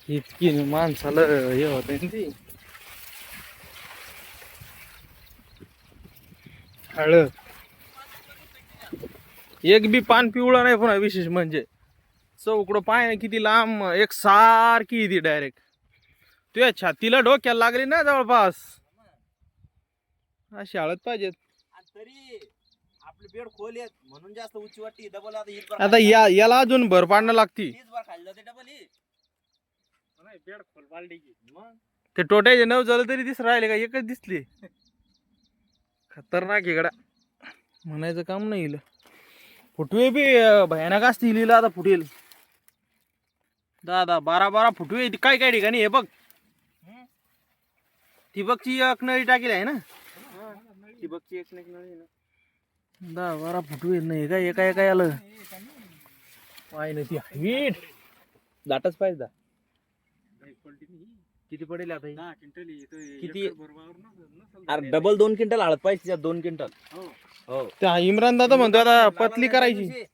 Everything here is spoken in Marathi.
इतकी माणसाला हे होत ती हळद एक बी पान पिवळा नाही पुन्हा विशेष म्हणजे चौकडं पाय ना किती लांब एक सारखी ती डायरेक्ट तुझ्या छातीला डोक्याला लागली ना जवळपास अशी हळद पाहिजेत. तरी आपली बेड खोल आहेत म्हणून जास्त उंची वाटते. डबल आता याला अजून भर पाडणं लागती. खाल्लं ते डबल बेड खोल पाडली की मग ते टोट्याचे 9 झालं तरी दिस राहिले का एकच दिसली. खतरनाक इकडा म्हणायचं काम नाही इलं. फुटवे बी भयानक असतील हिला आता फुटेल 10-12 फुटवे काय काय ठिकाणी हे बघ ठिबकची एक नळी टाकेल आहे ना ठिबकची एक नळी ना 10-12 फुटवे नाही का एका एका आलं पाय नाही ती हाईट दाटच पाहिजे दा. किती पडेल आता 10 क्विंटल किती अरे डबल 2 क्विंटल हळद पाहिजे 2 क्विंटल. हो त्या इम्रान दादा म्हणतो आता पतली करायची